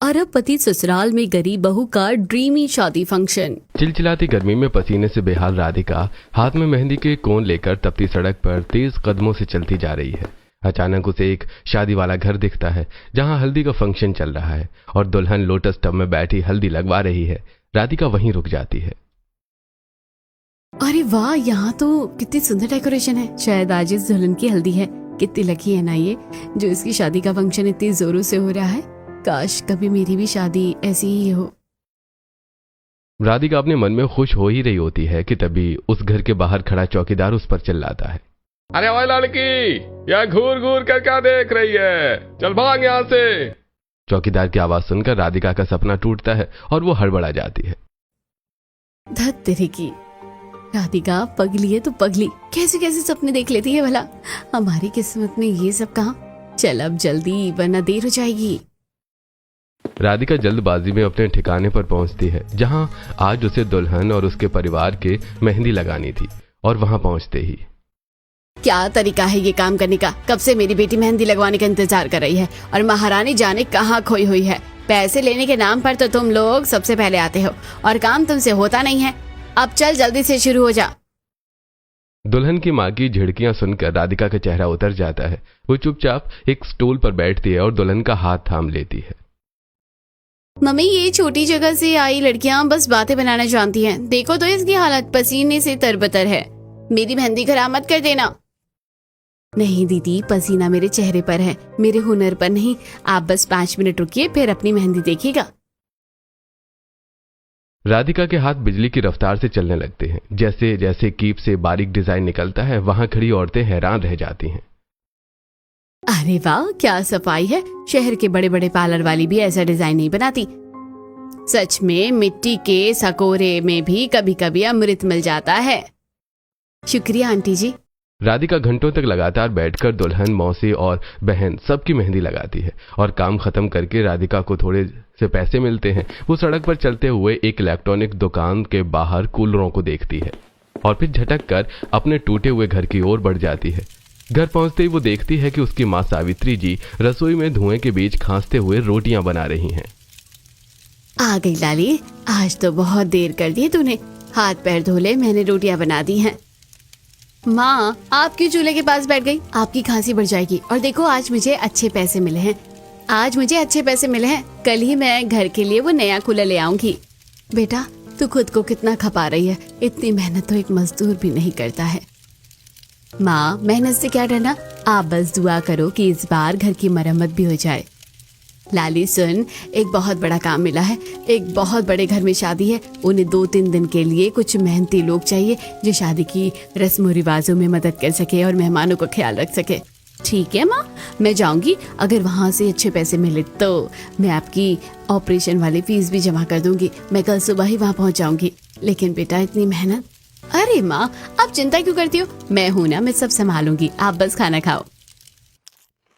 अरबपति ससुराल में गरीब बहू का ड्रीमी शादी फंक्शन। चिलचिलाती गर्मी में पसीने से बेहाल राधिका हाथ में मेहंदी के कोन लेकर तपती सड़क पर तेज कदमों से चलती जा रही है। अचानक उसे एक शादी वाला घर दिखता है जहां हल्दी का फंक्शन चल रहा है और दुल्हन लोटस टब में बैठी हल्दी लगवा रही है। राधिका वहीं रुक जाती है। अरे वाह, यहाँ तो कितनी सुंदर डेकोरेशन है। शायद आज इस दुल्हन की हल्दी है। कितनी लकी है ना ये, जो इसकी शादी का फंक्शन इतनी जोरों से हो रहा है। काश कभी मेरी भी शादी ऐसी ही हो। राधिका अपने मन में खुश हो ही रही होती है कि तभी उस घर के बाहर खड़ा चौकीदार उस पर चिल्लाता है, अरे ओए लड़की, यह घूर घूर कर क्या देख रही है? चल भाग यहाँ से। चौकीदार की आवाज सुनकर राधिका का सपना टूटता है और वो हड़बड़ा जाती है। धत तेरे की, राधिका पगली है तो पगली, कैसे कैसे सपने देख लेती है भला। हमारी किस्मत में ये सब कहाँ। चल अब जल्दी, वरना देर हो जाएगी। राधिका जल्दबाजी में अपने ठिकाने पर पहुंचती है जहां आज उसे दुल्हन और उसके परिवार के मेहंदी लगानी थी। और वहां पहुंचते ही, क्या तरीका है ये काम करने का? कब से मेरी बेटी मेहंदी लगवाने का इंतजार कर रही है और महारानी जाने कहाँ खोई हुई है। पैसे लेने के नाम पर तो तुम लोग सबसे पहले आते हो और काम तुमसे होता नहीं है। अब चल जल्दी से शुरू हो जा। दुल्हन की मां की झिड़कियां सुनकर राधिका का चेहरा उतर जाता है। वो चुपचाप एक स्टूल पर बैठती है और दुल्हन का हाथ थाम लेती है। मम्मी, ये छोटी जगह से आई लड़कियां बस बातें बनाना जानती हैं। देखो तो इसकी हालत पसीने से तरबतर है। मेरी मेहंदी खराब मत कर देना। नहीं दीदी, पसीना मेरे चेहरे पर है, मेरे हुनर पर नहीं। आप बस 5 मिनट रुकिए, फिर अपनी मेहंदी देखिएगा। राधिका के हाथ बिजली की रफ्तार से चलने लगते हैं। जैसे जैसे कीप से बारीक डिजाइन निकलता है, वहां खड़ी औरतें हैरान रह जाती हैं। अरे वाह, क्या सफाई है। शहर के बड़े बड़े पार्लर वाली भी ऐसा डिजाइन नहीं बनाती। सच में मिट्टी के सकोरे में भी कभी कभी अमृत मिल जाता है। शुक्रिया आंटी जी। राधिका घंटों तक लगातार बैठकर दुल्हन, मौसी और बहन सबकी मेहंदी लगाती है और काम खत्म करके राधिका को थोड़े से पैसे मिलते हैं। वो सड़क पर चलते हुए एक इलेक्ट्रॉनिक दुकान के बाहर कूलरों को देखती है और फिर झटक कर अपने टूटे हुए घर की ओर बढ़ जाती है। घर पहुंचते ही वो देखती है कि उसकी मां सावित्री जी रसोई में धुएं के बीच खांसते हुए रोटियां बना रही हैं। आ गई लाली, आज तो बहुत देर कर दी तूने। हाथ पैर धो ले, मैंने रोटियां बना दी हैं। माँ, आप क्यों चूल्हे के पास बैठ गई? आपकी खांसी बढ़ जाएगी। और देखो, आज मुझे अच्छे पैसे मिले हैं। कल ही मैं घर के लिए वो नया कूलर ले आऊंगी। बेटा, तू खुद को कितना खपा रही है। इतनी मेहनत तो एक मजदूर भी नहीं करता है। माँ, मेहनत से क्या डरना, आप बस दुआ करो कि इस बार घर की मरम्मत भी हो जाए। लाली सुन, एक बहुत बड़ा काम मिला है। एक बहुत बड़े घर में शादी है। उन्हें 2-3 दिन के लिए कुछ मेहनती लोग चाहिए जो शादी की रस्म रिवाजों में मदद कर सके और मेहमानों का ख्याल रख सके। ठीक है माँ, मैं जाऊंगी। अगर वहाँ से अच्छे पैसे मिले तो मैं आपकी ऑपरेशन वाली फीस भी जमा कर दूंगी। मैं कल सुबह ही वहाँ पहुँच जाऊंगी। लेकिन बेटा, इतनी मेहनत। अरे माँ, आप चिंता क्यों करती हो? मैं हूं ना, मैं सब संभालूंगी। आप बस खाना खाओ।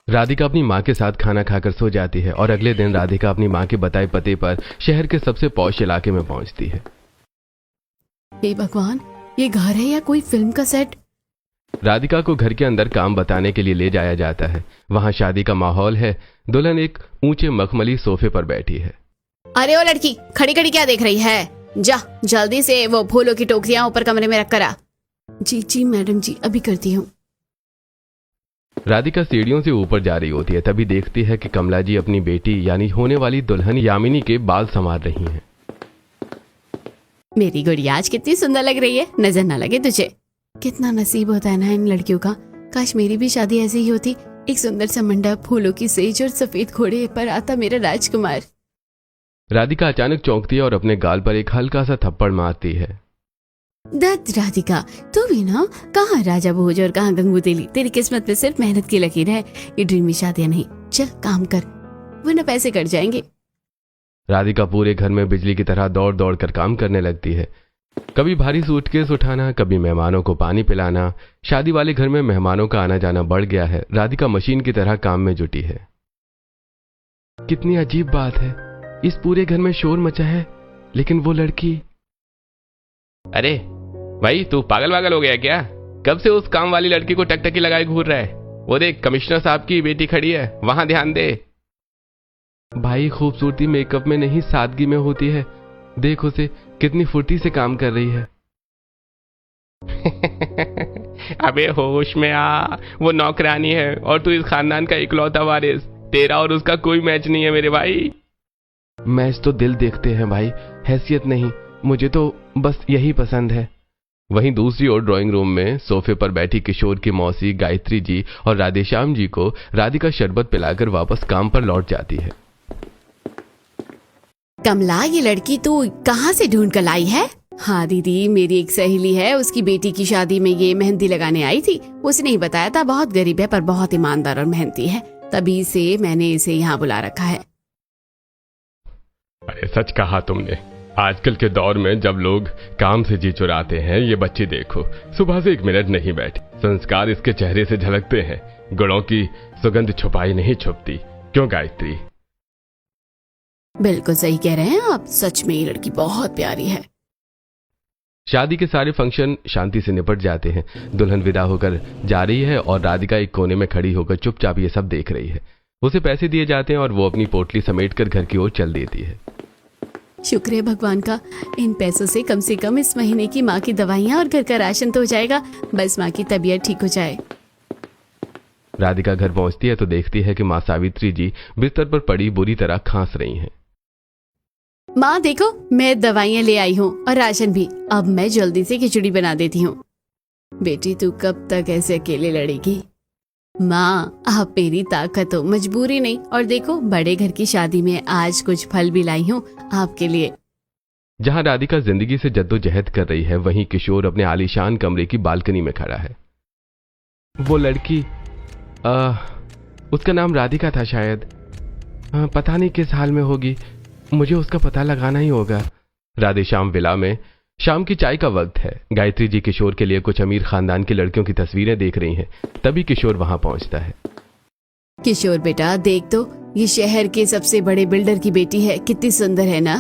राधिका अपनी मां के साथ खाना खाकर सो जाती है और अगले दिन राधिका अपनी मां के बताए पते पर शहर के सबसे पॉश इलाके में पहुंचती है। हे भगवान, ये घर है या कोई फिल्म का सेट? राधिका को घर के अंदर काम बताने के लिए ले जाया जाता है। वहां शादी का माहौल है। दुल्हन एक ऊंचे मखमली सोफे पर बैठी है। अरे ओ लड़की, खड़ी खड़ी क्या देख रही है? जा जल्दी से वो फूलों की टोकरियां ऊपर कमरे में रख कर आ। जी मैडम जी, अभी करती हूँ। राधिका सीढ़ियों से ऊपर जा रही होती है, तभी देखती है कि कमला जी अपनी बेटी यानी होने वाली दुल्हन यामिनी के बाल संवार रही हैं। मेरी गुड़िया आज कितनी सुंदर लग रही है, नजर ना लगे तुझे। कितना नसीब होता है ना इन लड़कियों का। काश मेरी भी शादी ऐसी ही होती। एक सुंदर सा मंडप, फूलों की सेज और सफेद घोड़े पर आता मेरा राजकुमार। राधिका अचानक चौंकती है और अपने गाल पर एक हल्का सा थप्पड़ मारती है। दत्त राधिका, तू भी ना, कहाँ राजा भोज और कहाँ गंगू तेली। तेरी किस्मत में सिर्फ मेहनत की लकीर है। ये ड्रीमी शादियां नहीं। चल काम कर, वरना पैसे कट जाएंगे। राधिका पूरे घर में बिजली की तरह दौड़ दौड़ कर काम करने लगती है। कभी भारी सूटकेस उठाना, कभी मेहमानों को पानी पिलाना। शादी वाले घर में मेहमानों का आना जाना बढ़ गया है। राधिका मशीन की तरह काम में जुटी है। कितनी अजीब बात है, इस पूरे घर में शोर मचा है, लेकिन वो लड़की। अरे भाई, तू पागल वागल हो गया क्या? कब से उस काम वाली लड़की को टकटकी लगाए घूर रहा है? वो देख, कमिश्नर साहब की बेटी खड़ी है, वहां ध्यान दे। भाई खूबसूरती मेकअप में नहीं सादगी में होती है। देख उसे कितनी फुर्ती से काम कर रही है। अबे होश में आ, वो नौकरानी है और तू इस खानदान का इकलौता वारिस। तेरा और उसका कोई मैच नहीं है मेरे भाई। मैच तो दिल देखते हैं भाई, हैसियत नहीं। मुझे तो बस यही पसंद है। वहीं दूसरी ओर ड्राइंग रूम में सोफे पर बैठी किशोर की मौसी गायत्री जी और राधेश्याम जी को राधिका शरबत पिलाकर वापस काम पर लौट जाती है। कमला, ये लड़की तू कहाँ से ढूंढ कर लाई है? हाँ दीदी, मेरी एक सहेली है, उसकी बेटी की शादी में ये मेहंदी लगाने आई थी। उसने ही बताया था, बहुत गरीब है पर बहुत ईमानदार और मेहनती है, तभी से मैंने इसे यहाँ बुला रखा है। अरे सच कहा तुमने। आजकल के दौर में जब लोग काम से जी चुराते हैं, ये बच्ची देखो सुबह से 1 मिनट नहीं बैठी। संस्कार इसके चेहरे से झलकते हैं, गुणों की सुगंध छुपाई नहीं छुपती। क्यों गायत्री? बिल्कुल सही कह रहे हैं आप, सच में ये लड़की बहुत प्यारी है। शादी के सारे फंक्शन शांति से निपट जाते हैं। दुल्हन विदा होकर जा रही है और राधिका एक कोने में खड़ी होकर चुपचाप ये सब देख रही है। उसे पैसे दिए जाते हैं और वो अपनी पोटली समेटकर घर की ओर चल देती है। शुक्र है भगवान का, इन पैसों से कम इस महीने की माँ की दवाइयाँ और घर का राशन तो हो जाएगा। बस माँ की तबीयत ठीक हो जाए। राधिका घर पहुंचती है तो देखती है कि माँ सावित्री जी बिस्तर पर पड़ी बुरी तरह खांस रही हैं। माँ देखो, मैं दवाइयाँ ले आई हूँ और राशन भी। अब मैं जल्दी से खिचड़ी बना देती हूँ। बेटी तू कब तक ऐसे अकेले लड़ेगी? माँ, आप मेरी ताकत हो, मजबूरी नहीं। और देखो, बड़े घर की शादी में आज कुछ फल भी लाई हूँ आपके लिए। जहाँ राधिका जिंदगी से जद्दोजहद कर रही है, वहीं किशोर अपने आलीशान कमरे की बालकनी में खड़ा है। वो लड़की, उसका नाम राधिका था शायद। पता नहीं किस हाल में होगी, मुझे उसका पता लगाना ही होगा। राधेश्याम विला में शाम की चाय का वक्त है। गायत्री जी किशोर के लिए कुछ अमीर खानदान की लड़कियों की तस्वीरें देख रही हैं। तभी किशोर वहां पहुंचता है। किशोर बेटा, देख तो, ये शहर के सबसे बड़े बिल्डर की बेटी है, कितनी सुंदर है ना?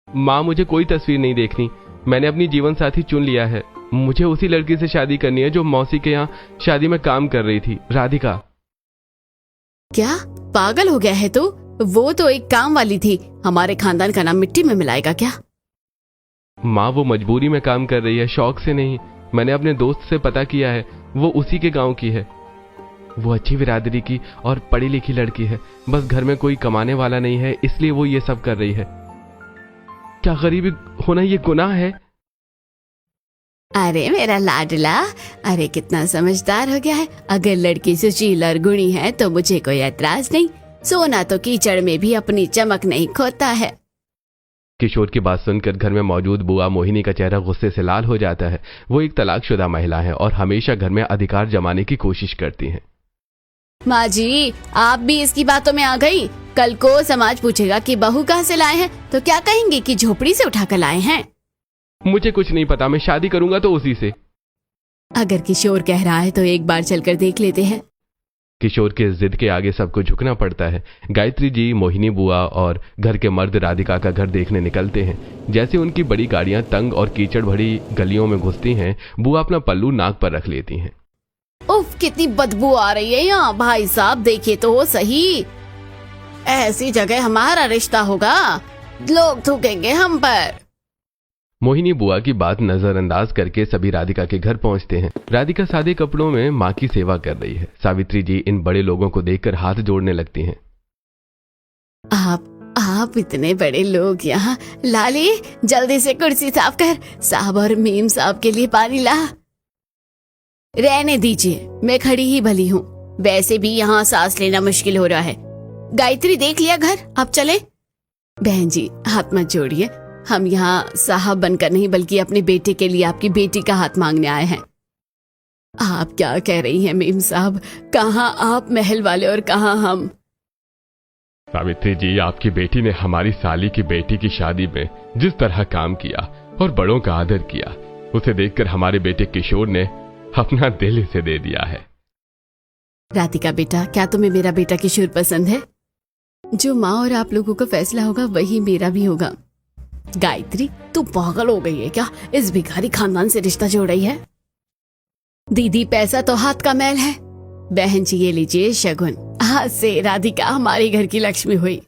माँ, मुझे कोई तस्वीर नहीं देखनी, मैंने अपनी जीवन साथी चुन लिया है। मुझे उसी लड़की से शादी करनी है जो मौसी के यहाँ शादी में काम कर रही थी, राधिका। क्या पागल हो गया है तू? वो तो एक काम वाली थी, हमारे खानदान का नाम मिट्टी में मिलाएगा क्या? माँ, वो मजबूरी में काम कर रही है, शौक से नहीं। मैंने अपने दोस्त से पता किया है, वो उसी के गांव की है। वो अच्छी बिरादरी की और पढ़ी लिखी लड़की है, बस घर में कोई कमाने वाला नहीं है, इसलिए वो ये सब कर रही है। क्या गरीबी होना ये गुनाह है? अरे मेरा लाडला, अरे कितना समझदार हो गया है। अगर लड़की सुशील और गुणी है तो मुझे कोई ऐतराज नहीं। सोना तो कीचड़ में भी अपनी चमक नहीं खोता है। किशोर की बात सुनकर घर में मौजूद बुआ मोहिनी का चेहरा गुस्से से लाल हो जाता है। वो एक तलाकशुदा महिला है और हमेशा घर में अधिकार जमाने की कोशिश करती हैं। माँ जी, आप भी इसकी बातों में आ गई। कल को समाज पूछेगा कि बहू कहाँ से लाए हैं, तो क्या कहेंगे कि झोपड़ी से उठाकर लाए हैं? मुझे कुछ नहीं पता, मैं शादी करूंगा तो उसी से। अगर किशोर कह रहा है तो एक बार चलकर देख लेते हैं। किशोर के जिद के आगे सबको झुकना पड़ता है। गायत्री जी, मोहिनी बुआ और घर के मर्द राधिका का घर देखने निकलते हैं। जैसे उनकी बड़ी गाड़ियां तंग और कीचड़ भरी गलियों में घुसती हैं, बुआ अपना पल्लू नाक पर रख लेती हैं। उफ, कितनी बदबू आ रही है यहाँ। भाई साहब देखिए तो सही, ऐसी जगह हमारा रिश्ता होगा, लोग थूकेंगे हम पर। मोहिनी बुआ की बात नजरअंदाज करके सभी राधिका के घर पहुंचते हैं। राधिका सादे कपड़ों में माँ की सेवा कर रही है। सावित्री जी इन बड़े लोगों को देखकर हाथ जोड़ने लगती हैं। आप इतने बड़े लोग यहाँ। लाली, जल्दी से कुर्सी साफ कर, साहब और मीम साहब के लिए पानी ला। रहने दीजिए, मैं खड़ी ही भली हूँ, वैसे भी यहाँ सांस लेना मुश्किल हो रहा है। गायत्री देख लिया घर, अब चले। बहन जी हाथ मत जोड़िए, हम यहाँ साहब बनकर नहीं बल्कि अपने बेटे के लिए आपकी बेटी का हाथ मांगने आए हैं। आप क्या कह रही हैं मीम साहब? कहाँ आप महल वाले और कहाँ हम? सावित्री जी, आपकी बेटी ने हमारी साली की बेटी की शादी में जिस तरह काम किया और बड़ों का आदर किया, उसे देखकर हमारे बेटे किशोर ने अपना दिल इसे दे दिया है। राधिका बेटा, क्या तुम्हें मेरा बेटा किशोर पसंद है? जो माँ और आप लोगों का फैसला होगा वही मेरा भी होगा। गायत्री, तू पागल हो गई है क्या? इस भिखारी खानदान से रिश्ता जोड़ रही है? दीदी पैसा तो हाथ का मैल है। बहन जी ये लीजिए शगुन, आज से राधिका हमारे घर की लक्ष्मी हुई।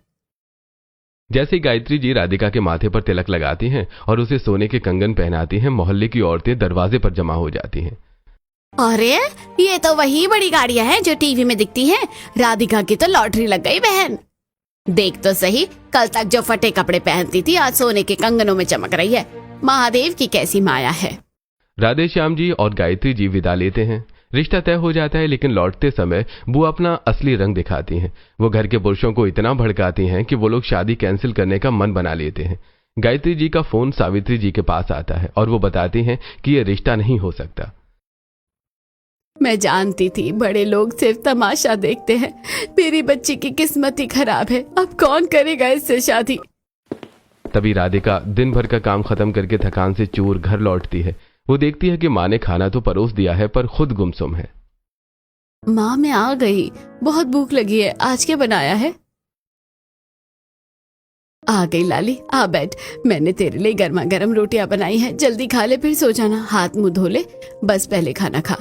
जैसे ही गायत्री जी राधिका के माथे पर तिलक लगाती हैं और उसे सोने के कंगन पहनाती हैं, मोहल्ले की औरतें दरवाजे पर जमा हो जाती हैं। अरे ये तो वही बड़ी गाड़ियां हैं जो टीवी में दिखती हैं। राधिका की तो लॉटरी लग गई बहन। देख तो सही, कल तक जो फटे कपड़े पहनती थी आज सोने के कंगनों में चमक रही है। महादेव की कैसी माया है। राधे श्याम जी और गायत्री जी विदा लेते हैं। रिश्ता तय हो जाता है, लेकिन लौटते समय बुआ अपना असली रंग दिखाती हैं। वो घर के पुरुषों को इतना भड़काती हैं कि वो लोग शादी कैंसिल करने का मन बना लेते हैं। गायत्री जी का फोन सावित्री जी के पास आता है और वो बताती हैं कि ये रिश्ता नहीं हो सकता। मैं जानती थी बड़े लोग सिर्फ तमाशा देखते हैं। मेरी बच्ची की किस्मत ही खराब है। अब कौन करेगा इससे शादी। तभी राधिका दिन भर का काम खत्म करके थकान से चूर घर लौटती है। वो देखती है कि माँ ने खाना तो परोस दिया है पर खुद गुमसुम है। माँ मैं आ गई, बहुत भूख लगी है। आज क्या बनाया है? आ गई लाली, आ बैठ। मैंने तेरे लिए गर्मा गर्म रोटियां बनाई हैं। जल्दी खा ले फिर सो जाना। हाथ मुंह धो ले, बस पहले खाना खा।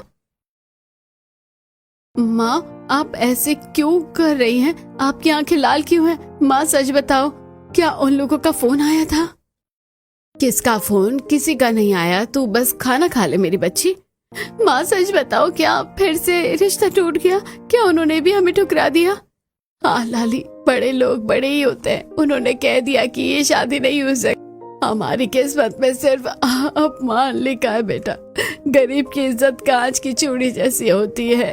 माँ आप ऐसे क्यों कर रही हैं? आपकी आंखें लाल क्यों हैं? माँ सच बताओ, क्या उन लोगों का फोन आया था? किसका फोन? किसी का नहीं आया। तू बस खाना खा ले मेरी बच्ची। माँ सच बताओ, क्या फिर से रिश्ता टूट गया? क्या उन्होंने भी हमें ठुकरा दिया? हाँ लाली, बड़े लोग बड़े ही होते हैं। उन्होंने कह दिया कि ये शादी नहीं हो सकती। हमारी किस्मत में सिर्फ अपमान लिखा है बेटा। गरीब की इज्जत कांच की चूड़ी जैसी होती है।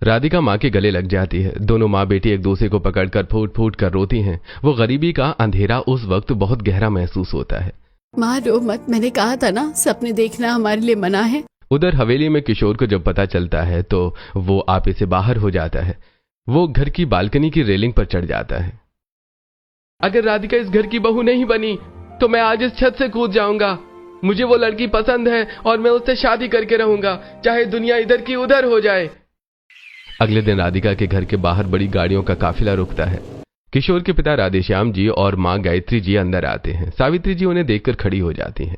राधिका माँ के गले लग जाती है। दोनों माँ बेटी एक दूसरे को पकड़कर फूट फूट कर रोती हैं। वो गरीबी का अंधेरा उस वक्त बहुत गहरा महसूस होता है। माँ रो मत, मैंने कहा था ना सपने देखना हमारे लिए मना है। उधर हवेली में किशोर को जब पता चलता है तो वो आपे से बाहर हो जाता है। वो घर की बालकनी की रेलिंग पर चढ़ जाता है। अगर राधिका इस घर की बहू नहीं बनी तो मैं आज इस छत से कूद जाऊंगा। मुझे वो लड़की पसंद है और मैं उससे शादी करके रहूंगा, चाहे दुनिया इधर की उधर हो जाए। अगले दिन राधिका के घर के बाहर बड़ी गाड़ियों का काफिला रुकता है। किशोर के पिता राधेश्याम जी और माँ गायत्री जी अंदर आते हैं। सावित्री जी उन्हें देखकर खड़ी हो जाती हैं।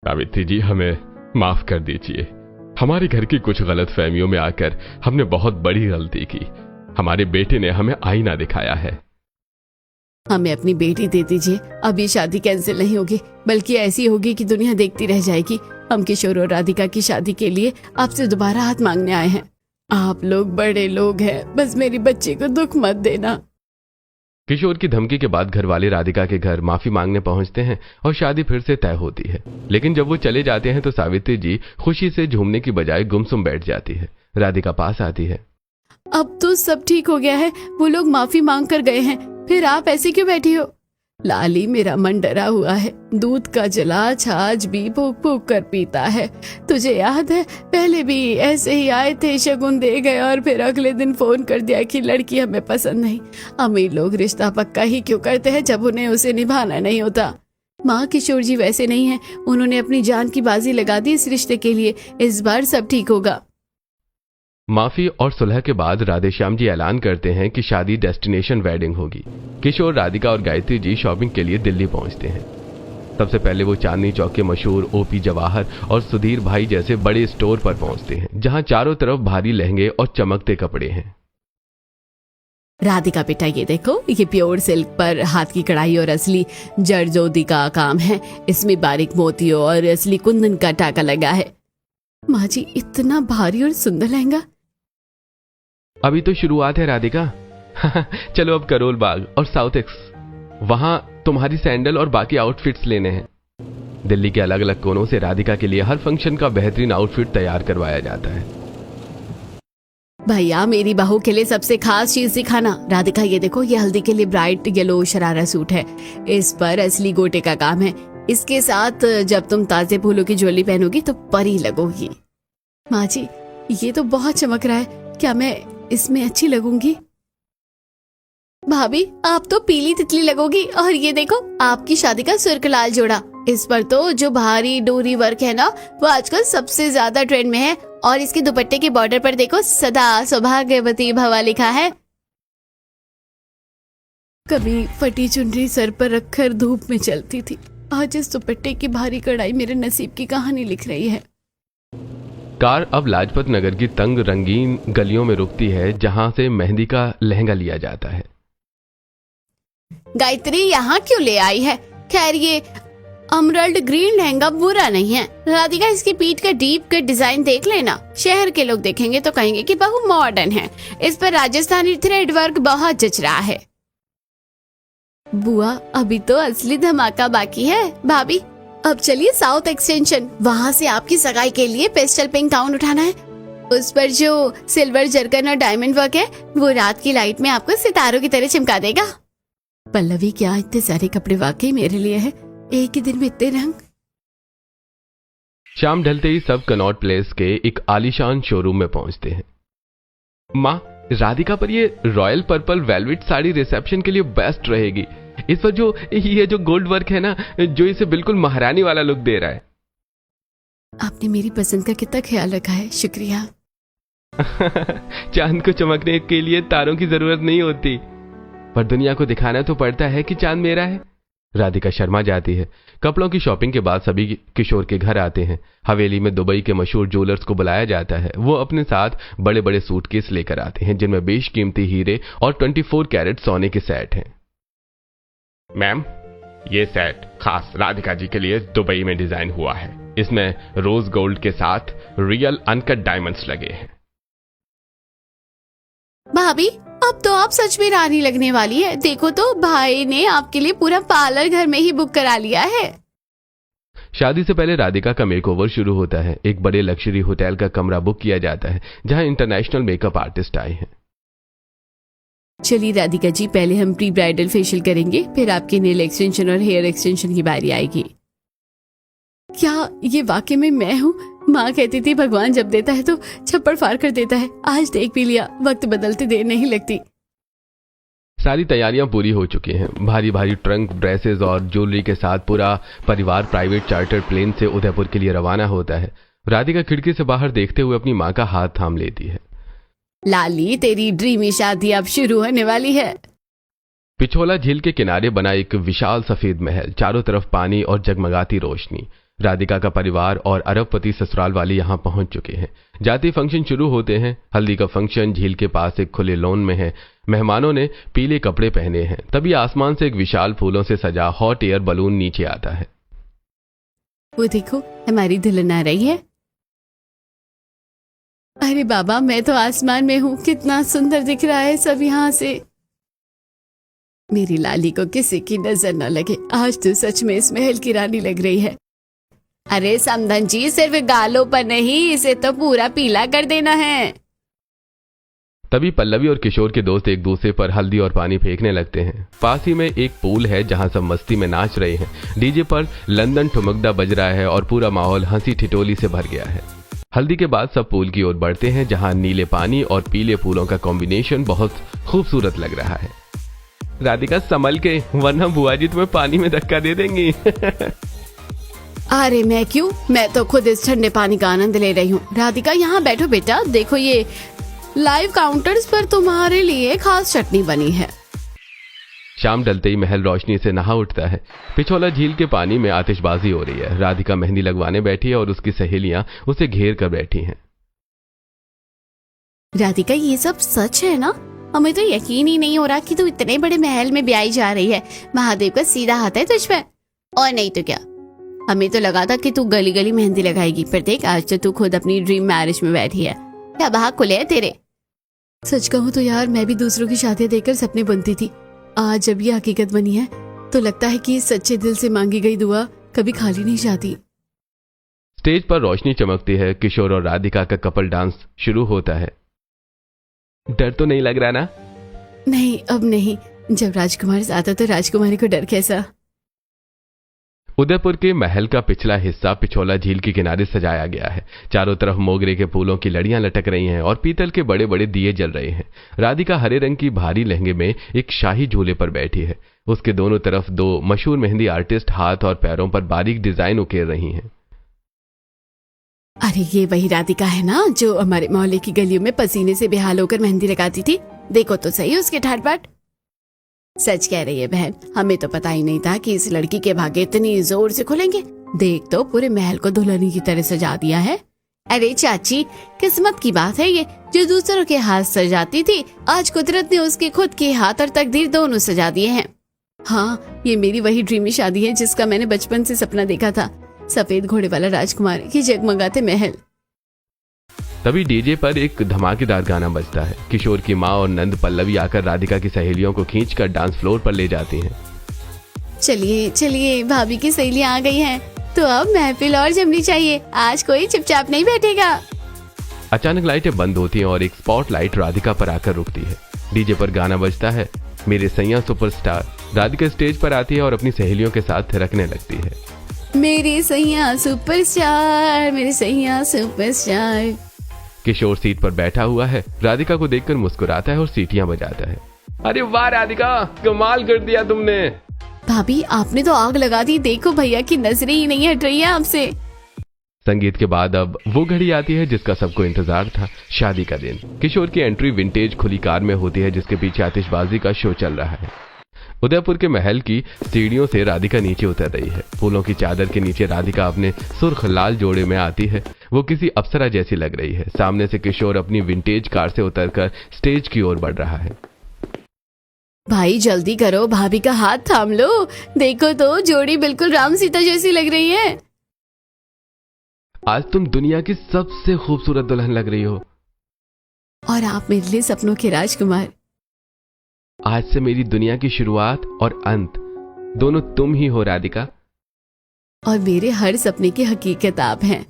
सावित्री जी, हमें माफ कर दीजिए। हमारे घर की कुछ गलत फहमियों में आकर हमने बहुत बड़ी गलती की। हमारे बेटे ने हमें आईना दिखाया है। हमें अपनी बेटी दे दीजिए। अब ये शादी कैंसिल नहीं होगी, बल्कि ऐसी होगी कि दुनिया देखती रह जाएगी। हम किशोर और राधिका की शादी के लिए आपसे दोबारा हाथ मांगने आए हैं। आप लोग बड़े लोग हैं, बस मेरी बच्ची को दुख मत देना। किशोर की धमकी के बाद घर वाले राधिका के घर माफी मांगने पहुंचते हैं और शादी फिर से तय होती है। लेकिन जब वो चले जाते हैं तो सावित्री जी खुशी से झूमने की बजाय गुमसुम बैठ जाती है। राधिका पास आती है। अब तो सब ठीक हो गया है। वो लोग माफी मांग कर गए हैं, फिर आप ऐसे क्यों बैठी हो? लाली, मेरा मन डरा हुआ है। दूध का जला छाछ भी फूक फूक कर पीता है। तुझे याद है, पहले भी ऐसे ही आए थे, शगुन दे गए और फिर अगले दिन फोन कर दिया कि लड़की हमें पसंद नहीं। अमीर लोग रिश्ता पक्का ही क्यों करते हैं जब उन्हें उसे निभाना नहीं होता। माँ किशोर जी वैसे नहीं है। उन्होंने अपनी जान की बाजी लगा दी इस रिश्ते के लिए। इस बार सब ठीक होगा। माफी और सुलह के बाद राधेश्याम जी ऐलान करते हैं कि शादी डेस्टिनेशन वेडिंग होगी। किशोर, राधिका और गायत्री जी शॉपिंग के लिए दिल्ली पहुंचते हैं। सबसे पहले वो चांदनी चौक के मशहूर ओपी जवाहर और सुधीर भाई जैसे बड़े स्टोर पर पहुंचते हैं, जहां चारों तरफ भारी लहंगे और चमकते कपड़े हैं। राधिका बेटा, ये देखो, ये प्योर सिल्क पर हाथ की कढ़ाई और असली जरदोजी का काम है। इसमें बारीक मोतियों और असली कुंदन का टाका लगा है। माँ जी, इतना भारी और सुंदर लहंगा। अभी तो शुरुआत है राधिका। चलो अब करोल बाग और साउथ एक्स, वहां तुम्हारी सैंडल और बाकी आउटफिट्स लेने हैं। दिल्ली के अलग अलग कोनों से राधिका के लिए हर फंक्शन का बेहतरीन आउटफिट तैयार करवाया जाता है। भैया, मेरी बहू के लिए सबसे खास चीज दिखाना। राधिका, ये देखो, ये हल्दी के लिए ब्राइट येलो शरारा सूट है। इस पर असली गोटे का काम है। इसके साथ जब तुम ताजे फूलों की ज्वेलरी पहनोगी तो परी लगोगी। माँ जी, ये तो बहुत चमक रहा है। क्या मैं इसमें अच्छी लगूंगी? भाभी, आप तो पीली तितली लगोगी। और ये देखो, आपकी शादी का सुर्खलाल जोड़ा। इस पर तो जो भारी डोरी वर्क है ना, वो आजकल सबसे ज्यादा ट्रेंड में है। और इसके दुपट्टे के बॉर्डर पर देखो, सदा सौभाग्यवती भवा लिखा है। कभी फटी चुनरी सर पर रखकर धूप में चलती थी। आज इस दुपट्टे की भारी कढ़ाई मेरे नसीब की कहानी लिख रही है। कार अब लाजपत नगर की तंग रंगीन गलियों में रुकती है जहां से मेहंदी का लहंगा लिया जाता है। गायत्री यहाँ क्यों ले आई है? खैर ये अमरल्ड ग्रीन लहंगा बुरा नहीं है। राधिका इसकी पीठ का डीप कट डिजाइन देख लेना। शहर के लोग देखेंगे तो कहेंगे कि बहु मॉडर्न है। इस पर राजस्थानी थ्रेड वर्क बहुत जच रहा है। बुआ अभी तो असली धमाका बाकी है। भाभी अब चलिए साउथ एक्सटेंशन, वहाँ से आपकी सगाई के लिए पेस्टल पिंक गाउन उठाना है। उस पर जो सिल्वर जरकन और डायमंड वर्क है वो रात की लाइट में आपको सितारों की तरह चमका देगा। पल्लवी क्या इतने सारे कपड़े वाकई मेरे लिए है? एक ही दिन में इतने रंग। शाम ढलते ही सब कनॉट प्लेस के एक आलीशान शोरूम में पहुंचते हैं। माँ, राधिका पर ये royal purple velvet sari reception के लिए बेस्ट रहेगी। इस पर जो ये जो गोल्ड वर्क है ना, जो इसे बिल्कुल महारानी वाला लुक दे रहा है। आपने मेरी पसंद का कितना ख्याल रखा है, शुक्रिया। चांद को चमकने के लिए तारों की जरूरत नहीं होती, पर दुनिया को दिखाना तो पड़ता है कि चांद मेरा है। राधिका शर्मा जाती है। कपड़ों की शॉपिंग के बाद सभी किशोर के घर आते हैं। हवेली में दुबई के मशहूर ज्वेलर्स को बुलाया जाता है। वो अपने साथ बड़े बड़े सूटकेस लेकर आते हैं जिनमें बेशकीमती हीरे और 24 कैरेट सोने के सेट हैं। मैम, ये सेट खास राधिका जी के लिए दुबई में डिजाइन हुआ है। इसमें रोज गोल्ड के साथ रियल अनकट डायमंड्स लगे हैं। भाभी अब तो आप सच में रानी लगने वाली है। देखो तो भाई ने आपके लिए पूरा पार्लर घर में ही बुक करा लिया है। शादी से पहले राधिका का मेकओवर शुरू होता है। एक बड़े लग्जरी होटल का कमरा बुक किया जाता है जहां इंटरनेशनल मेकअप आर्टिस्ट आए हैं। चलिए राधिका जी, पहले हम प्री ब्राइडल फेशियल करेंगे, फिर आपके नेल एक्सटेंशन और हेयर एक्सटेंशन की बारी आएगी। क्या ये वाकई में मैं हूँ? माँ कहती थी भगवान जब देता है तो छप्पड़ फाड़ कर देता है। आज देख भी लिया, वक्त बदलते देर नहीं लगती। सारी तैयारियां पूरी हो चुकी हैं। भारी भारी ट्रंक, ड्रेसेस और ज्वेलरी के साथ पूरा परिवार प्राइवेट चार्टर प्लेन से उदयपुर के लिए रवाना होता है। राधिका खिड़की से बाहर देखते हुए अपनी माँ का हाथ थाम लेती है। लाली, तेरी ड्रीमी शादी अब शुरू होने वाली है। पिछोला झील के किनारे बना एक विशाल सफेद महल, चारों तरफ पानी और जगमगाती रोशनी। राधिका का परिवार और अरबपति ससुराल वाले यहाँ पहुंच चुके हैं। जाति फंक्शन शुरू होते हैं। हल्दी का फंक्शन झील के पास एक खुले लॉन में है। मेहमानों ने पीले कपड़े पहने हैं। तभी आसमान से एक विशाल फूलों से सजा हॉट एयर बलून नीचे आता है। वो देखो, हमारी दुल्हन आ रही है। अरे बाबा, मैं तो आसमान में हूँ। कितना सुंदर दिख रहा है सब यहाँ से। मेरी लाली को किसी की नजर न लगे। आज तो सच में इस महल की रानी लग रही है। अरे समधन जी, सिर्फ गालों पर नहीं, इसे तो पूरा पीला कर देना है। तभी पल्लवी और किशोर के दोस्त एक दूसरे पर हल्दी और पानी फेंकने लगते हैं। पास ही में एक पूल है जहां सब मस्ती में नाच रहे हैं। डीजे पर लंदन ठुमकदा बज रहा है और पूरा माहौल हंसी ठिठोली से भर गया है। हल्दी के बाद सब पूल की ओर बढ़ते हैं जहां नीले पानी और पीले फूलों का कॉम्बिनेशन बहुत खूबसूरत लग रहा है। राधिका संभल के, वरना बुआ जी तुम्हें पानी में धक्का दे देंगी। अरे मैं क्यों, मैं तो खुद इस ठंडे पानी का आनंद ले रही हूँ। राधिका यहाँ बैठो बेटा, देखो ये लाइव काउंटर्स पर तुम्हारे लिए खास चटनी बनी है। शाम ढलते ही महल रोशनी से नहा उठता है। पिछोला झील के पानी में आतिशबाजी हो रही है। राधिका मेहंदी लगवाने बैठी है और उसकी सहेलियां उसे घेर कर बैठी हैं। राधिका, ये सब सच है ना? हमें तो यकीन ही नहीं हो रहा कि तू इतने बड़े महल में ब्याही जा रही है। महादेव का सीधा हाथ है तुझ पे। और नहीं तो क्या, हमें तो लगा था कि तू गली गली मेहंदी लगाएगी, पर देख आज तो तू खुद अपनी ड्रीम मैरिज में बैठी है। क्या भाग खुले है तेरे। सच कहूँ तो यार, मैं भी दूसरों की शादियां देखकर सपने बुनती थी। आज जब ये हकीकत बनी है तो लगता है कि सच्चे दिल से मांगी गई दुआ कभी खाली नहीं जाती। स्टेज पर रोशनी चमकती है। किशोर और राधिका का कपल डांस शुरू होता है। डर तो नहीं लग रहा ना? नहीं, अब नहीं। जब राजकुमार आता तो राजकुमारी को डर कैसा। उदयपुर के महल का पिछला हिस्सा पिछोला झील के किनारे सजाया गया है। चारों तरफ मोगरे के फूलों की लड़ियां लटक रही हैं और पीतल के बड़े बड़े दिए जल रहे हैं। राधिका हरे रंग की भारी लहंगे में एक शाही झूले पर बैठी है। उसके दोनों तरफ दो मशहूर मेहंदी आर्टिस्ट हाथ और पैरों पर बारीक डिजाइन उकेर रही हैं। अरे ये वही राधिका है ना जो हमारे मोहल्ले की गलियों में पसीने से बेहाल होकर मेहंदी लगाती थी। देखो तो सही उसके ठाट बाट। सच कह रही है बहन, हमें तो पता ही नहीं था कि इस लड़की के भाग्य इतनी जोर से खुलेंगे। देख तो पूरे महल को दुल्हनी की तरह सजा दिया है। अरे चाची, किस्मत की बात है ये, जो दूसरों के हाथ सजाती थी आज कुदरत ने उसके खुद के हाथ और तकदीर दोनों सजा दिए हैं। हाँ, ये मेरी वही ड्रीमी शादी है जिसका मैंने बचपन से सपना देखा था। सफेद घोड़े वाला राजकुमार, ये जगमगाते महल। तभी डीजे पर एक धमाकेदार गाना बजता है। किशोर की माँ और नंद पल्लवी आकर राधिका की सहेलियों को खींचकर डांस फ्लोर पर ले जाती हैं। चलिए चलिए, भाभी की सहेलियां आ गई हैं, तो अब महफिल और जमनी चाहिए, आज कोई चुपचाप नहीं बैठेगा। अचानक लाइटें बंद होती हैं और एक स्पॉटलाइट राधिका पर आकर रुकती है। डीजे पर गाना बजता है, मेरे सैया सुपरस्टार। राधिका स्टेज पर आती है और अपनी सहेलियों के साथ थिरकने लगती है। मेरे सैया सुपरस्टार, मेरे सैया सुपरस्टार। किशोर सीट पर बैठा हुआ है, राधिका को देखकर मुस्कुराता है और सीटियां बजाता है। अरे वाह राधिका, कमाल कर दिया तुमने। भाभी, आपने तो आग लगा दी, देखो भैया की नजरें ही नहीं हट रही है आपसे। संगीत के बाद अब वो घड़ी आती है जिसका सबको इंतजार था, शादी का दिन। किशोर की एंट्री विंटेज खुली कार में होती है जिसके पीछे आतिशबाजी का शो चल रहा है। उदयपुर के महल की सीढ़ियों से राधिका नीचे उतर रही है। फूलों की चादर के नीचे राधिका अपने सुर्ख लाल जोड़े में आती है। वो किसी अप्सरा जैसी लग रही है। सामने से किशोर अपनी विंटेज कार से उतरकर स्टेज की ओर बढ़ रहा है। भाई जल्दी करो, भाभी का हाथ थाम लो, देखो तो जोड़ी बिल्कुल राम सीता जैसी लग रही है। आज तुम दुनिया की सबसे खूबसूरत दुल्हन लग रही हो। और आप मेरे लिए सपनों के राजकुमार। आज से मेरी दुनिया की शुरुआत और अंत दोनों तुम ही हो राधिका। और मेरे हर सपने की हकीकत आप हैं।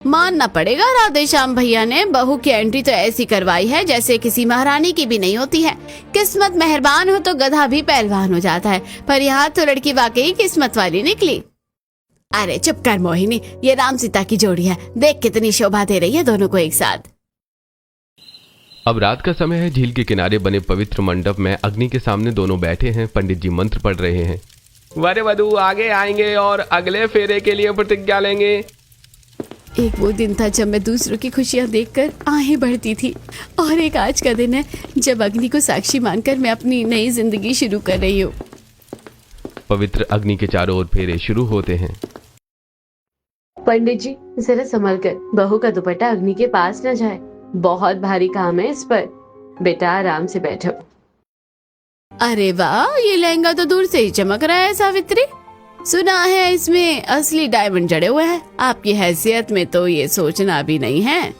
मानना पड़ेगा, राधे श्याम भैया ने बहू की एंट्री तो ऐसी करवाई है जैसे किसी महारानी की भी नहीं होती है। किस्मत मेहरबान हो तो गधा भी पहलवान हो जाता है, पर यहाँ तो लड़की वाकई किस्मत वाली निकली। अरे चुप कर मोहिनी, ये राम सीता की जोड़ी है, देख कितनी शोभा दे रही है दोनों को एक साथ। अब रात का समय है। झील के किनारे बने पवित्र मंडप में अग्नि के सामने दोनों बैठे हैं। पंडित जी मंत्र पढ़ रहे हैं। वर वधू आगे आएंगे और अगले फेरे के लिए प्रतिज्ञा लेंगे। एक वो दिन था जब मैं दूसरों की खुशियां देखकर आहें बढ़ती थी, और एक आज का दिन है जब अग्नि को साक्षी मानकर मैं अपनी नई जिंदगी शुरू कर रही हूँ। पवित्र अग्नि के चारों ओर फेरे शुरू होते हैं। पंडित जी जरा संभल कर, बहू का दुपट्टा अग्नि के पास न जाए, बहुत भारी काम है इस पर। बेटा आराम से बैठो। अरे वाह, ये लहंगा तो दूर से ही चमक रहा है सावित्री। सुना है इसमें असली डायमंड जड़े हुए हैं। आपकी हैसियत में तो ये सोचना भी नहीं है।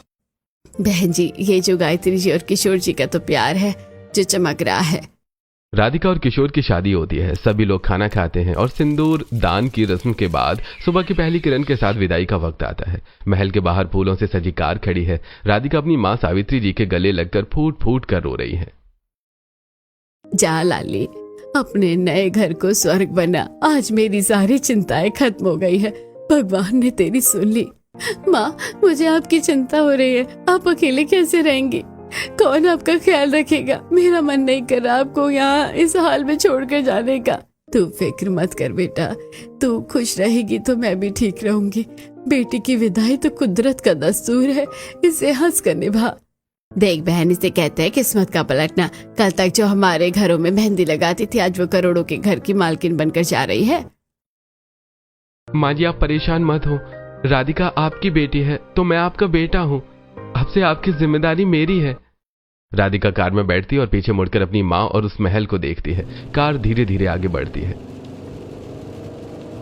बहन जी, ये जो गायत्री जी और किशोर जी का तो प्यार है जो चमक रहा है। राधिका और किशोर की शादी होती है। सभी लोग खाना खाते हैं और सिंदूर दान की रस्म के बाद सुबह की पहली किरण के साथ विदाई का वक्त आता है। महल के बाहर फूलों से सजी कार खड़ी है। राधिका अपनी माँ सावित्री जी के गले लगकर फूट फूट कर रो रही है। जा लाली, अपने नए घर को स्वर्ग बना। आज मेरी सारी चिंताएं खत्म हो गई है, भगवान ने तेरी सुन ली। माँ, मुझे आपकी चिंता हो रही है, आप अकेले कैसे रहेंगी? कौन आपका ख्याल रखेगा? मेरा मन नहीं कर रहा आपको यहाँ इस हाल में छोड़कर जाने का। तू फिक्र मत कर बेटा, तू खुश रहेगी तो मैं भी ठीक रहूंगी। बेटी की विदाई तो कुदरत का दस्तूर है, इसे हंस कर निभा। देख बहन, इसे कहते हैं किस्मत का पलटना। कल तक जो हमारे घरों में मेहंदी लगाती थी, आज वो करोड़ों के घर की मालकिन बनकर जा रही है। माँ जी आप परेशान मत हो, राधिका आपकी बेटी है तो मैं आपका बेटा हूँ। अब से आपकी जिम्मेदारी मेरी है। राधिका कार में बैठती है और पीछे मुड़कर अपनी माँ और उस महल को देखती है। कार धीरे धीरे आगे बढ़ती है।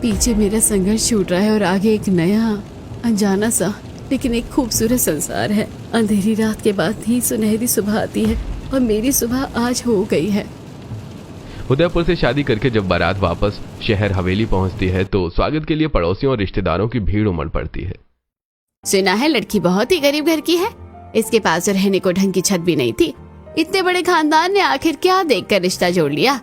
पीछे मेरा संघर्ष छूट रहा है और आगे एक नया अनजाना सा लेकिन एक खूबसूरत संसार है। अंधेरी रात के बाद ही सुनहरी सुबह आती है और मेरी सुबह आज हो गई है। उदयपुर से शादी करके जब बारात वापस शहर हवेली पहुंचती है तो स्वागत के लिए पड़ोसियों और रिश्तेदारों की भीड़ उमड़ पड़ती है। सुना है लड़की बहुत ही गरीब घर की है, इसके पास रहने को ढंग की छत भी नहीं थी। इतने बड़े खानदान ने आखिर क्या देखकर रिश्ता जोड़ लिया?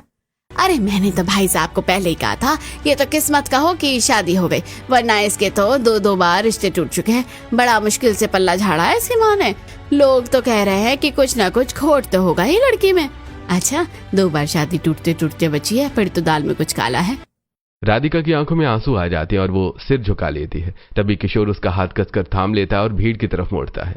अरे मैंने तो भाई साहब को पहले ही कहा था, ये तो किस्मत का हो कि शादी हो गई, वरना इसके तो दो बार रिश्ते टूट चुके हैं। बड़ा मुश्किल से पल्ला झाड़ा है इसकी माँ ने। लोग तो कह रहे हैं कि कुछ ना कुछ खोट तो होगा ही लड़की में। अच्छा, 2 बार शादी टूटते टूटते बची है, पर तो दाल में कुछ काला है। राधिका की आंखों में आंसू आ जाते हैं और वो सिर झुका लेती है। तभी किशोर उसका हाथ कसकर थाम लेता है और भीड़ की तरफ मोड़ता है।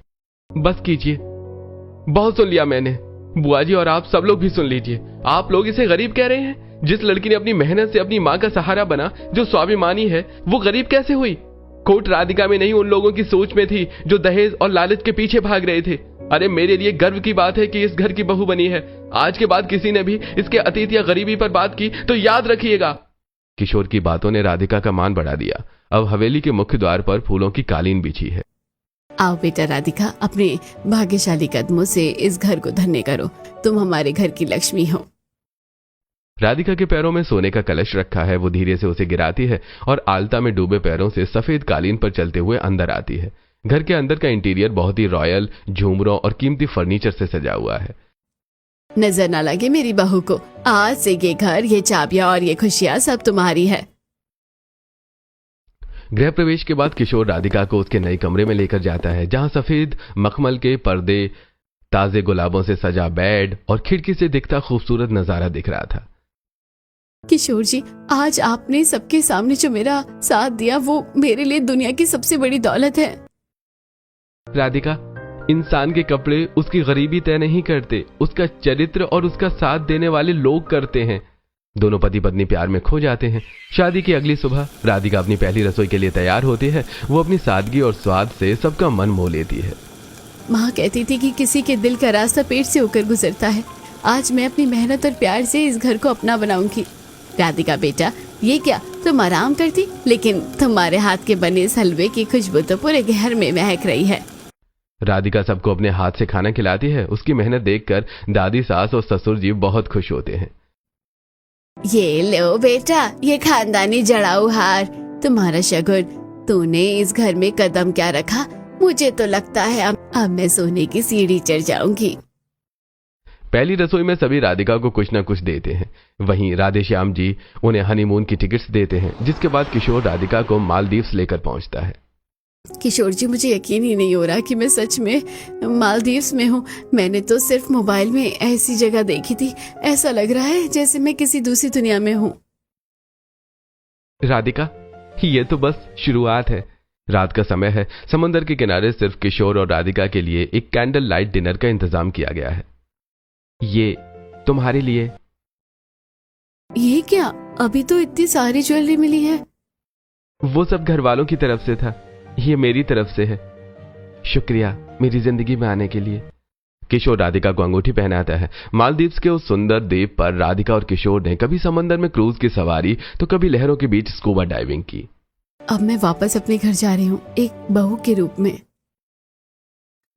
बस कीजिए, बहुत सुन लिया मैंने। बुआ जी और आप सब लोग भी सुन लीजिए। आप लोग इसे गरीब कह रहे हैं? जिस लड़की ने अपनी मेहनत से अपनी माँ का सहारा बना, जो स्वाभिमानी है, वो गरीब कैसे हुई? खोट राधिका में नहीं, उन लोगों की सोच में थी जो दहेज और लालच के पीछे भाग रहे थे। अरे मेरे लिए गर्व की बात है कि इस घर की बहू बनी है। आज के बाद किसी ने भी इसके अतीत या गरीबी पर बात की तो याद रखिएगा। किशोर की बातों ने राधिका का मान बढ़ा दिया। अब हवेली के मुख्य द्वार पर फूलों की कालीन बिछी है। आओ बेटा राधिका, अपने भाग्यशाली कदमों से इस घर को धन्य करो। तुम हमारे घर की लक्ष्मी हो। राधिका के पैरों में सोने का कलश रखा है। वो धीरे से उसे गिराती है और आलता में डूबे पैरों से सफेद कालीन पर चलते हुए अंदर आती है। घर के अंदर का इंटीरियर बहुत ही रॉयल झूमरों और कीमती फर्नीचर से सजा हुआ है। नजर ना लगे मेरी बहू को, आज से ये घर, ये चाबियां और ये खुशियां सब तुम्हारी है। गृह प्रवेश के बाद किशोर राधिका को उसके नए कमरे में लेकर जाता है, जहां सफेद मखमल के पर्दे, ताजे गुलाबों से सजा बेड और खिड़की से दिखता खूबसूरत नजारा दिख रहा था। किशोर जी, आज आपने सबके सामने जो मेरा साथ दिया वो मेरे लिए दुनिया की सबसे बड़ी दौलत है। राधिका, इंसान के कपड़े उसकी गरीबी तय नहीं करते, उसका चरित्र और उसका साथ देने वाले लोग करते हैं। दोनों पति पत्नी प्यार में खो जाते हैं। शादी की अगली सुबह राधिका अपनी पहली रसोई के लिए तैयार होती है। वो अपनी सादगी और स्वाद से सबका मन मोह लेती है। माँ कहती थी कि किसी के दिल का रास्ता पेट से होकर गुजरता है। आज मैं अपनी मेहनत और प्यार से इस घर को अपना बनाऊंगी। राधिका बेटा, ये क्या, तुम आराम करती, लेकिन तुम्हारे हाथ के बने इस हलवे की खुशबू तो पूरे घर में महक रही है। राधिका सबको अपने हाथ से खाना खिलाती है। उसकी मेहनत देखकर दादी, सास और ससुर जी बहुत खुश होते हैं। ये लो बेटा, ये खानदानी जड़ाऊ हार, तुम्हारा शगुन। तूने इस घर में कदम क्या रखा, मुझे तो लगता है अब मैं सोने की सीढ़ी चढ़ जाऊंगी। पहली रसोई में सभी राधिका को कुछ न कुछ देते हैं। वहीं राधेश्याम जी उन्हें हनीमून की टिकट्स देते हैं, जिसके बाद किशोर राधिका को मालदीव्स लेकर पहुंचता है। किशोर जी, मुझे यकीन ही नहीं हो रहा कि मैं सच में मालदीव्स में हूँ। मैंने तो सिर्फ मोबाइल में ऐसी जगह देखी थी। ऐसा लग रहा है जैसे मैं किसी दूसरी दुनिया में हूँ। राधिका, ये तो बस शुरुआत है। रात का समय है। समंदर के किनारे सिर्फ किशोर और राधिका के लिए एक कैंडल लाइट डिनर का इंतजाम किया गया है। ये तुम्हारे लिए। ये क्या, अभी तो इतनी सारी ज्वेलरी मिली है। वो सब घर वालों की तरफ से था, ये मेरी तरफ से है। शुक्रिया मेरी जिंदगी में आने के लिए। किशोर राधिका को अंगूठी पहनाता है। मालदीव्स के उस सुंदर द्वीप पर राधिका और किशोर ने कभी समंदर में क्रूज की सवारी तो कभी लहरों के बीच स्कूबा डाइविंग की। अब मैं वापस अपने घर जा रही हूँ, एक बहू के रूप में।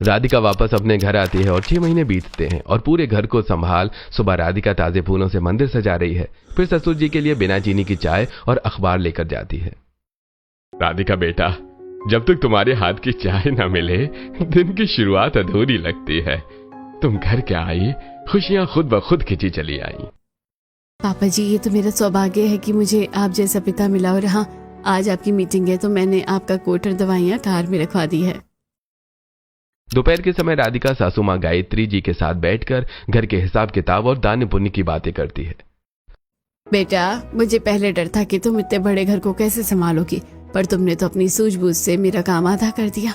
राधिका वापस अपने घर आती है और 6 महीने बीतते हैं और पूरे घर को संभाल सुबह राधिका ताजे फूलों से मंदिर सजा रही है। फिर ससुर जी के लिए बिना चीनी की चाय और अखबार लेकर जाती है। राधिका बेटा, जब तक तुम्हारे हाथ की चाय ना मिले दिन की शुरुआत अधूरी लगती है। तुम घर क्या आई, खुशियां खुद ब खुद खिंची चली आई। पापा जी, ये तो मेरा सौभाग्य है कि मुझे आप जैसा पिता मिला। और हाँ, आज आपकी मीटिंग है तो मैंने आपका कोट और दवाइयाँ कार में रखवा दी है। दोपहर के समय राधिका सासू माँ गायत्री जी के साथ बैठकर घर के हिसाब किताब और दान पुण्य की बातें करती है। बेटा, मुझे पहले डर था कि तुम इतने बड़े घर को कैसे संभालोगी, पर तुमने तो अपनी सूझबूझ से मेरा काम आधा कर दिया।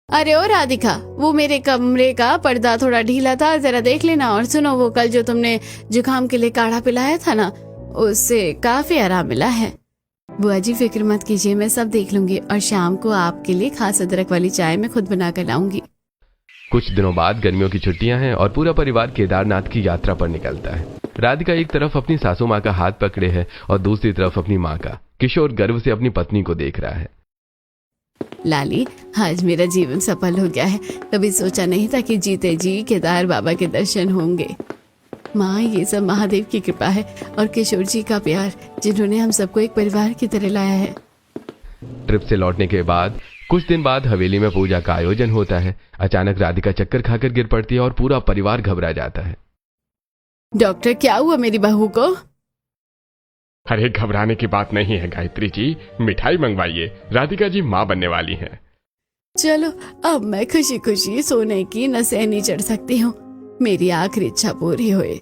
अरे ओ राधिका, वो मेरे कमरे का पर्दा थोड़ा ढीला था, जरा देख लेना। और सुनो, वो कल जो तुमने जुकाम के लिए काढ़ा पिलाया था ना, उससे काफी आराम मिला है। बुआ जी फिक्र मत कीजिए, मैं सब देख लूंगी और शाम को आपके लिए खास अदरक वाली चाय मैं खुद बना कर लाऊंगी। कुछ दिनों बाद गर्मियों की छुट्टियां हैं और पूरा परिवार केदारनाथ की यात्रा पर निकलता है। राधिका एक तरफ अपनी सासू माँ का हाथ पकड़े है और दूसरी तरफ अपनी माँ का। किशोर गर्व से अपनी पत्नी को देख रहा है। लाली, आज मेरा जीवन सफल हो गया है। कभी सोचा नहीं था कि जीते जी केदार बाबा के दर्शन होंगे। माँ, ये सब महादेव की कृपा है और किशोर जी का प्यार, जिन्होंने हम सबको एक परिवार की तरह लाया है। ट्रिप से लौटने के बाद कुछ दिन बाद हवेली में पूजा का आयोजन होता है। अचानक राधिका चक्कर खाकर गिर पड़ती है और पूरा परिवार घबरा जाता है। डॉक्टर, क्या हुआ मेरी बहू को? अरे घबराने की बात नहीं है गायत्री जी, मिठाई मंगवाइए, राधिका जी माँ बनने वाली हैं। चलो, अब मैं खुशी खुशी सोने की नसें नहीं चढ़ सकती हूँ। मेरी आखिरी इच्छा पूरी हुई।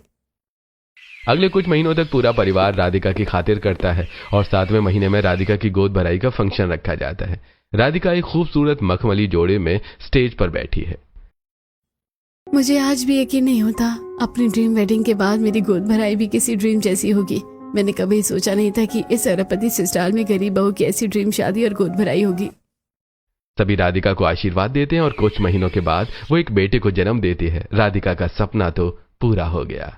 अगले कुछ महीनों तक पूरा परिवार राधिका की खातिर करता है और 7वें महीने में राधिका की गोद भराई का फंक्शन रखा जाता है। राधिका एक खूबसूरत मखमली जोड़े में स्टेज पर बैठी है। मुझे आज भी यकीन नहीं होता, अपनी ड्रीम वेडिंग के बाद मेरी गोद भराई भी किसी ड्रीम जैसी होगी। मैंने कभी सोचा नहीं था कि इस अरबपति ससुराल में गरीब बहू की ऐसी ड्रीम शादी और गोद भराई होगी। सभी राधिका को आशीर्वाद देते हैं और कुछ महीनों के बाद वो एक बेटे को जन्म देती है। राधिका का सपना तो पूरा हो गया।